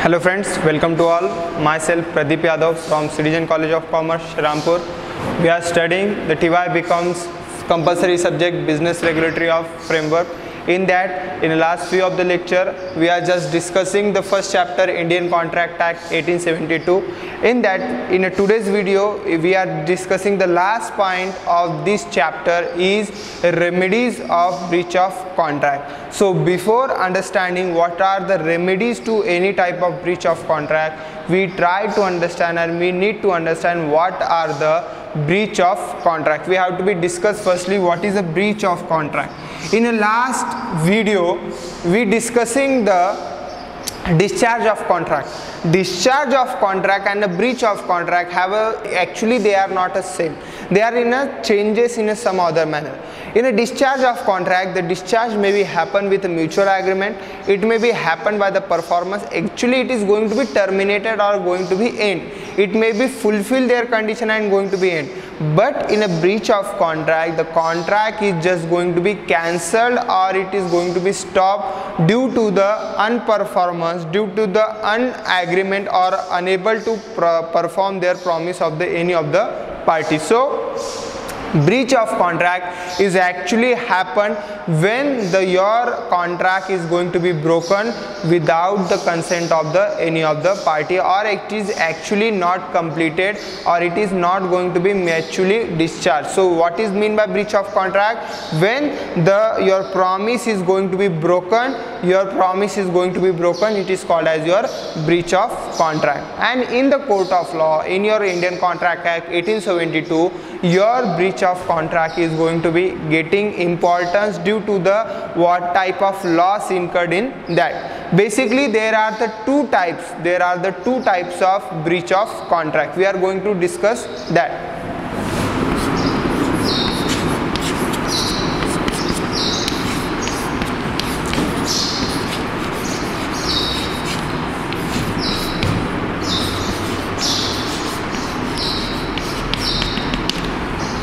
Hello friends, welcome to all. Myself Pradip Yadav from Citizen College of Commerce, Rampur. We are studying the TY becomes compulsory subject business regulatory of framework. In that, in the last few of the lecture, we are just discussing the first chapter Indian Contract Act 1872. In that, in today's video, we are discussing the last point of this chapter is remedies of breach of contract. So before understanding what are the remedies to any type of breach of contract, we try to understand and we need to understand what are the breach of contract. We have to be discussed firstly what is a breach of contract. In the last video, we discussing the discharge of contract. Discharge of contract and the breach of contract have actually they are not the same. They are in a changes in some other manner. In a discharge of contract, the discharge may be happen with a mutual agreement. It may be happen by the performance. Actually, it is going to be terminated or going to be end. It may be fulfill their condition and going to be end. But in a breach of contract, the contract is just going to be cancelled or it is going to be stopped due to the unperformance, due to the unagreement or unable to perform their promise of any of the parties. So breach of contract is actually happen when your contract is going to be broken without the consent of any of the party, or it is actually not completed, or it is not going to be mutually discharged. So what is mean by breach of contract? When your promise is going to be broken, it is called as your breach of contract. And in the court of law, in your Indian Contract Act 1872, your breach of contract is going to be getting importance due to the what type of loss incurred in that. Basically, there are the two types. There are the two types of breach of contract. We are going to discuss that.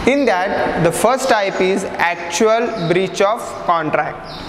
In that, the first type is actual breach of contract.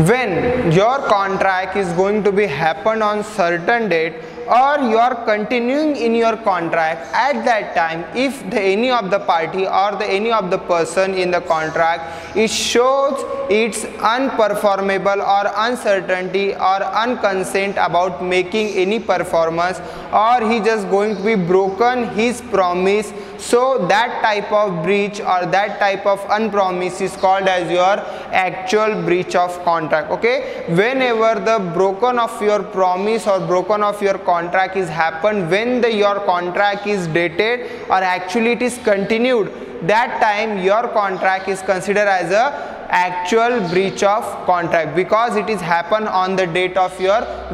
When your contract is going to be happen on certain date, or you are continuing in your contract, at that time if any of the party or any of the person in the contract it shows its unperformable or uncertainty or unconsent about making any performance, or he just going to be broken his promise, so that type of breach or that type of unpromise is called as your actual breach of contract. Okay, whenever the broken of your promise or broken of your contract is happened when your contract is dated or actually it is continued, that time your contract is considered as a actual breach of contract, because it is happen on the date of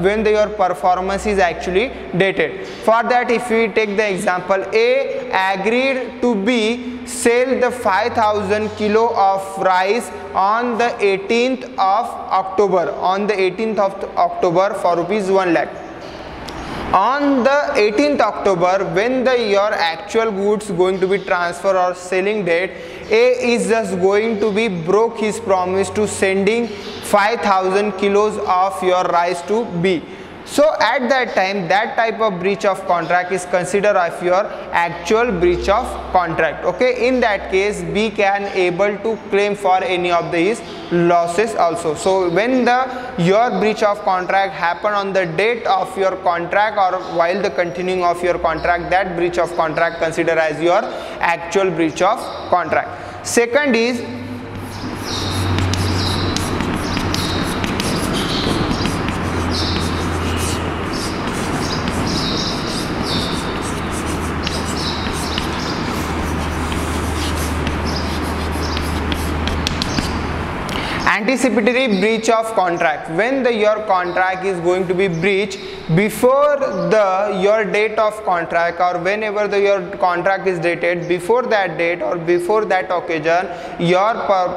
when your performance is actually dated. For that, if we take the example, A agreed to B sell the 5,000 kilo of rice on the 18th of October, for rupees 1 lakh. On the 18th October, when your actual goods going to be transferred or selling date, A is just going to be broke his promise to sending 5,000 kilos of your rice to B. So at that time, that type of breach of contract is considered as your actual breach of contract. Okay, in that case, B can able to claim for any of his losses also. So when your breach of contract happen on the date of your contract or while the continuing of your contract, that breach of contract considered as your actual breach of contract. Second is anticipatory breach of contract. When your contract is going to be breached before your date of contract, or whenever your contract is dated, before that date or before that occasion, your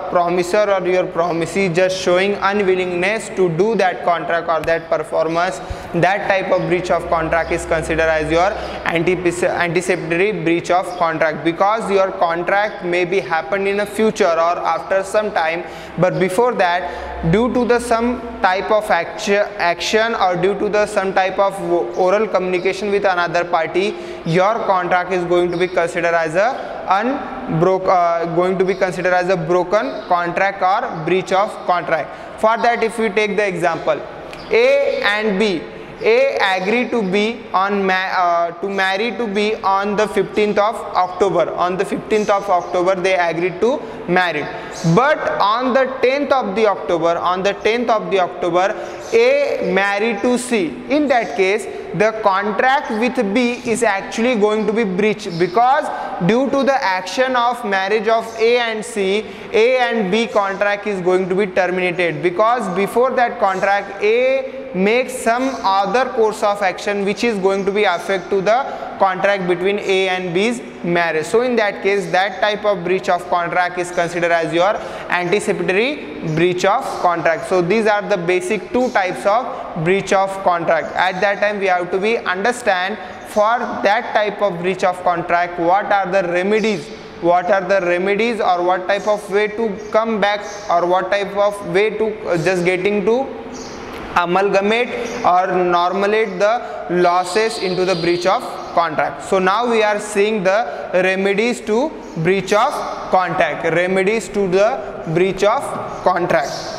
promisor or your promisee just showing unwillingness to do that contract or that performance, that type of breach of contract is considered as your anticipatory breach of contract, because your contract may be happened in the future or after some time, but before that, due to the some type of action or due to the some type of oral communication with another party, your contract is going to be considered as a broken contract or breach of contract. For that, if we take the example, A and B, A agreed to be on marry to be on the 15th of October. On the 15th of October, they agreed to marry. But on the 10th of the October, A married to C. In that case, the contract with B is actually going to be breached, because due to the action of marriage of A and C, A and B contract is going to be terminated, because before that contract, A makes some other course of action which is going to be affect to the contract between A and B's marriage. So in that case, that type of breach of contract is considered as your anticipatory breach of contract. So these are the basic two types of breach of contract. At that time, we have to be understand for that type of breach of contract, what are the remedies, or what type of way to come back, or what type of way to just getting to amalgamate or normalize the losses into the breach of contract. So now we are seeing the remedies to breach of contract. Remedies to the breach of contract.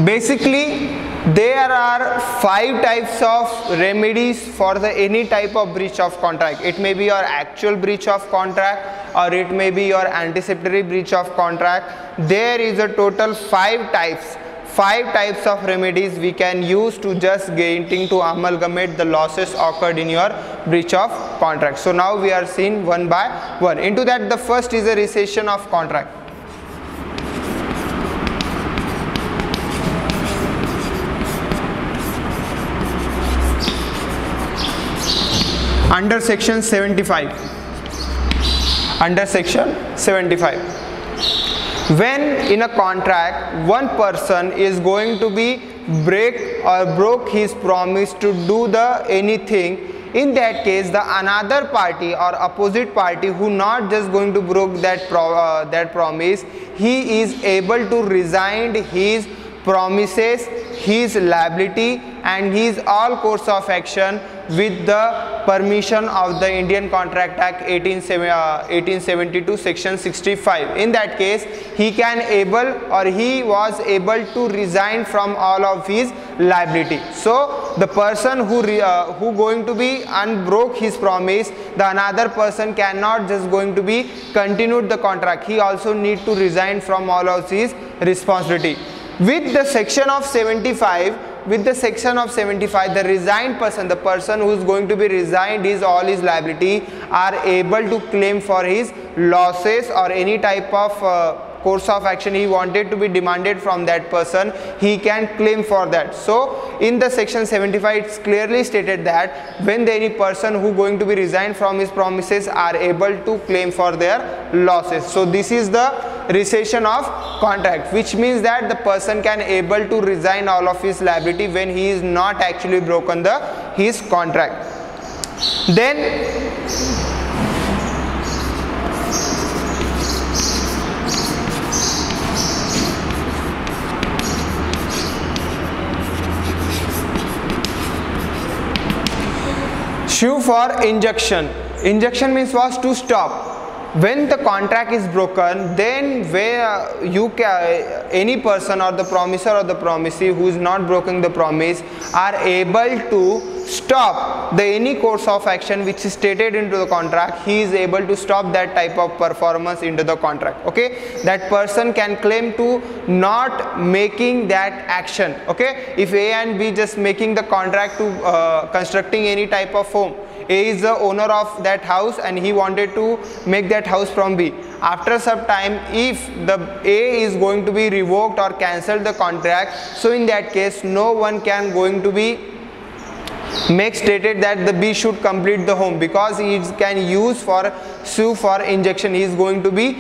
Basically, there are 5 types of remedies for the any type of breach of contract. It may be your actual breach of contract, or it may be your anticipatory breach of contract. There is a total 5 types of remedies we can use to just getting to amalgamate the losses occurred in your breach of contract. So now we are seeing one by one. Into that, the first is a recession of contract. Under section 75, when in a contract one person is going to be broke his promise to do the anything, in that case the another party or opposite party who not just going to broke that promise, he is able to resign his promises, his liability and his all course of action with the permission of the Indian Contract Act 1872 section 65. In that case, he was able to resign from all of his liability. So the person who going to be unbroke his promise, the another person cannot just going to be continued the contract. He also need to resign from all of his responsibility. With the section of 75, the resigned person, the person who is going to be resigned his all his liability, are able to claim for his losses or any type of course of action he wanted to be demanded from that person, he can claim for that. So in the section 75, it's clearly stated that when any person who going to be resigned from his promises are able to claim for their losses. So this is the recession of contract, which means that the person can able to resign all of his liability when he is not actually broken his contract. Then Sufar Injection. Injection means was to stop. When the contract is broken, then where any person or the promisor or the promisee who is not broken the promise are able to stop the any course of action which is stated into the contract, he is able to stop that type of performance into the contract. Okay, that person can claim to not making that action. Okay, if A and B just making the contract to constructing any type of home, A is the owner of that house and he wanted to make that house from B. After some time, if the A is going to be revoked or cancelled the contract, so in that case no one can going to be make stated that the B should complete the home, because he can use for Sufar Injection. He is going to be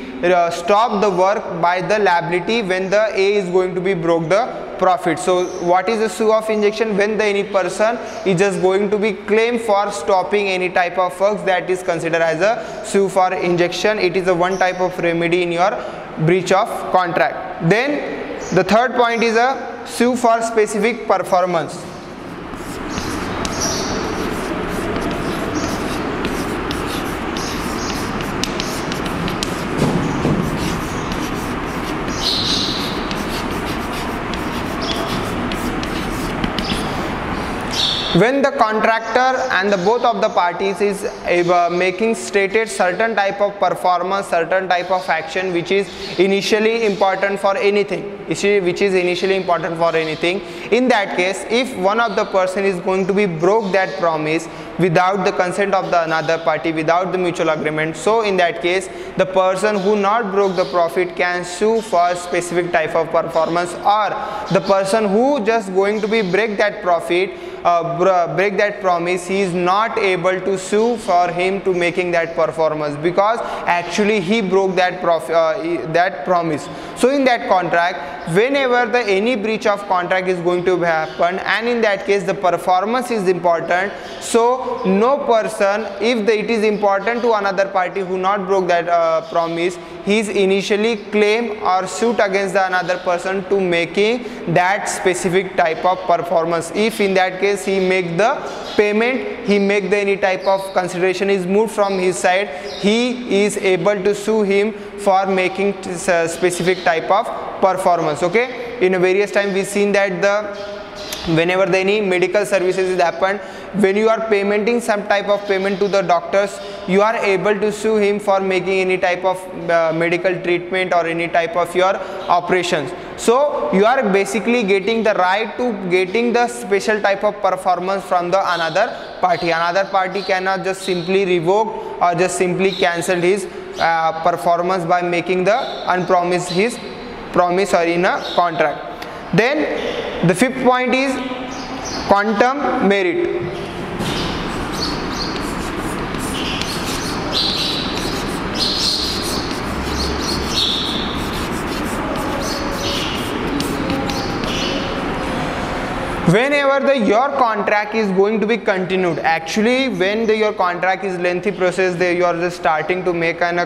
stop the work by the liability when the A is going to be broke the profit. So what is the Sufar Injection? When the any person is just going to be claimed for stopping any type of works, that is considered as a Sufar Injection. It is a one type of remedy in your breach of contract. Then the third point is a sue for specific performance. When the contractor and the both of the parties is making stated certain type of performance, certain type of action which is initially important for anything, in that case, if one of the person is going to be broke that promise without the consent of the another party, without the mutual agreement, so in that case the person who not broke the profit can sue for specific type of performance, or the person who just going to be break that profit, break that promise, he is not able to sue for him to making that performance, because actually he broke that promise. So in that contract, whenever the any breach of contract is going to happen, and in that case the performance is important, so no person, if it is important to another party who not broke that promise, he is initially claim or suit against the another person to making that specific type of performance. If in that case he make the payment, he make the any type of consideration is moved from his side, he is able to sue him for making specific type of performance. Okay, in a various time we seen that whenever any medical services is happened, when you are paymenting some type of payment to the doctors, you are able to sue him for making any type of medical treatment or any type of your operations. So you are basically getting the right to getting the special type of performance from the another party. Another party cannot just simply revoke or just simply cancel his performance by making the unpromised his promise or in a contract. Then the fifth point is quantum merit. Whenever your contract is going to be continued, actually when your contract is lengthy process, you are just starting to make an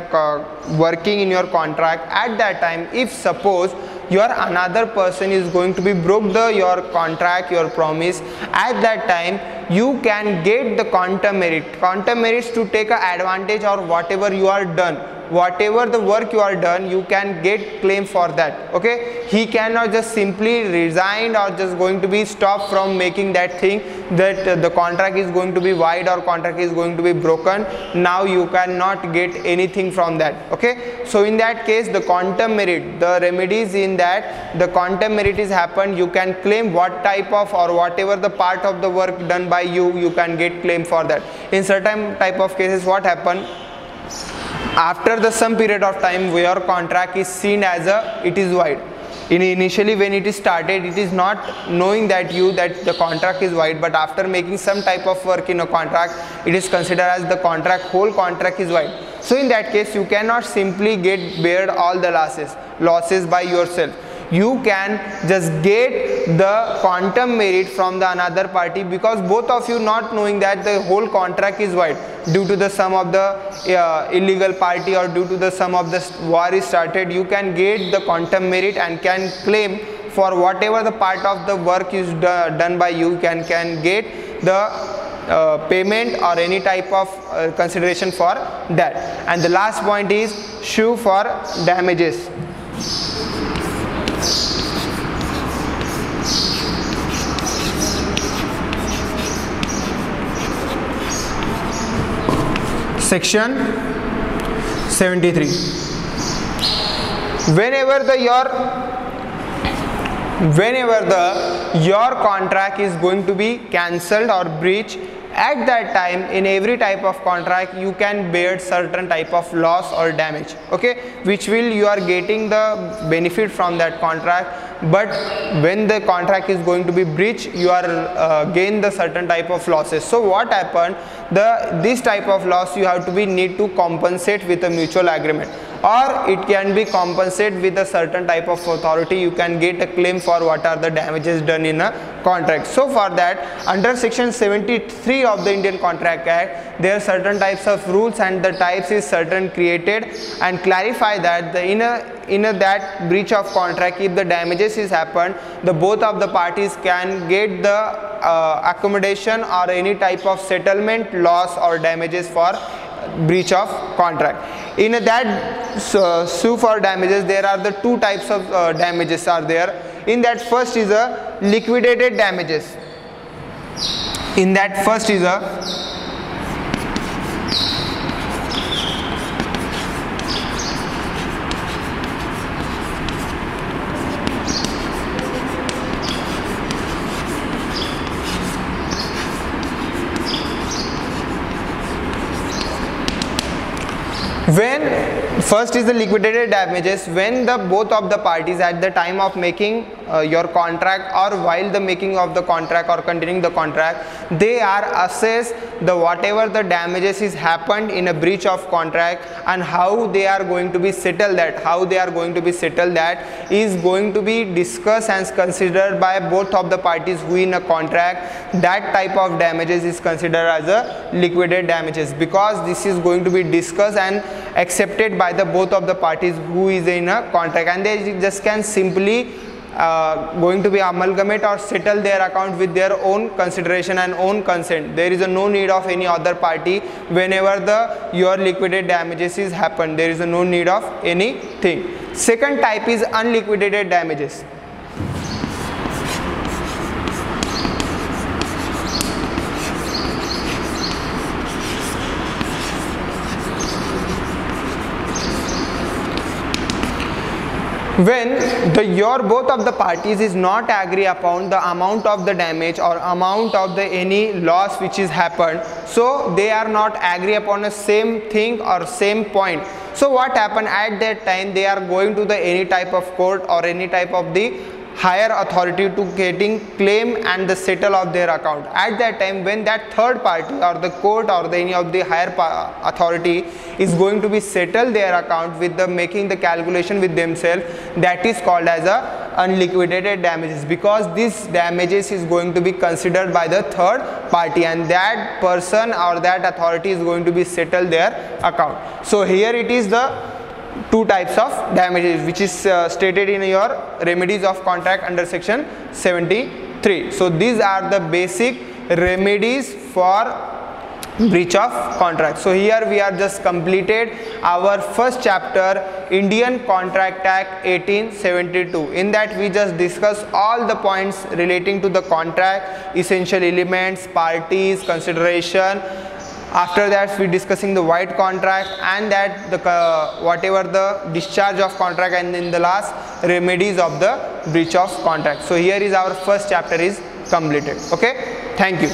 working in your contract, at that time if suppose your another person is going to be broke your contract, your promise, at that time you can get the quantum merit. Quantum merits to take advantage or whatever you are done, whatever the work you are done, you can get claim for that. Okay, he cannot just simply resign or just going to be stopped from making that thing, that the contract is going to be void or contract is going to be broken. Now you cannot get anything from that. Okay, so in that case the quantum merit, the remedies in that the quantum merit is happened, you can claim what type of or whatever the part of the work done by you, you can get claim for that. In certain type of cases what happen, after the some period of time your contract is seen as it is void. Initially when it is started, it is not knowing that the contract is void, but after making some type of work in a contract, it is considered as the whole contract is void. So in that case you cannot simply bear all the losses by yourself. You can just get the quantum merit from the another party, because both of you not knowing that the whole contract is void due to the sum of the illegal party or due to the sum of the war is started. You can get the quantum merit and can claim for whatever the part of the work is done by you, can get the payment or any type of consideration for that. And the last point is sue for damages. section 73. Whenever your contract is going to be cancelled or breached, at that time in every type of contract you can bear certain type of loss or damage, okay, which will you are getting the benefit from that contract, but when the contract is going to be breached, you are gain the certain type of losses. So what happened, this type of loss you have to be need to compensate with a mutual agreement, or it can be compensated with a certain type of authority. You can get a claim for what are the damages done in a contract. So for that, under section 73 of the Indian Contract Act, there are certain types of rules, and the types is certain created and clarify that in that breach of contract, if the damages is happened, the both of the parties can get the accommodation or any type of settlement, loss or damages for breach of contract. In that sue for damages, there are the two types of damages are there. In that first is a liquidated damages. In that first is a first is the liquidated damages, when the both of the parties at the time of making your contract or while the making of the contract or continuing the contract, they are assessed the whatever the damages is happened in a breach of contract, and how they are going to be settled, that is going to be discussed and considered by both of the parties who in a contract. That type of damages is considered as a liquidated damages, because this is going to be discussed and accepted by the both of the parties who is in a contract, and they just can simply going to be amalgamate or settle their account with their own consideration and own consent. There is no need of any other party whenever your liquidated damages is happened. There is no need of anything. Second type is unliquidated damages. When your both of the parties is not agree upon the amount of the damage or amount of the any loss which is happened, so they are not agree upon the same thing or same point. So what happened at that time, they are going to the any type of court or any type of the higher authority to getting claim and the settle of their account. At that time, when that third party or the court or any of the higher authority is going to be settle their account with the making the calculation with themselves, that is called as a unliquidated damages, because this damages is going to be considered by the third party, and that person or that authority is going to be settle their account. So here it is the two types of damages which is stated in your remedies of contract under section 73. So these are the basic remedies for breach of contract. So here we are just completed our first chapter, Indian Contract Act 1872. In that we just discuss all the points relating to the contract, essential elements, parties, consideration. After that we discussing the void contract, and that the whatever the discharge of contract, and in the last remedies of the breach of contract. So here is our first chapter is completed. Okay, thank you.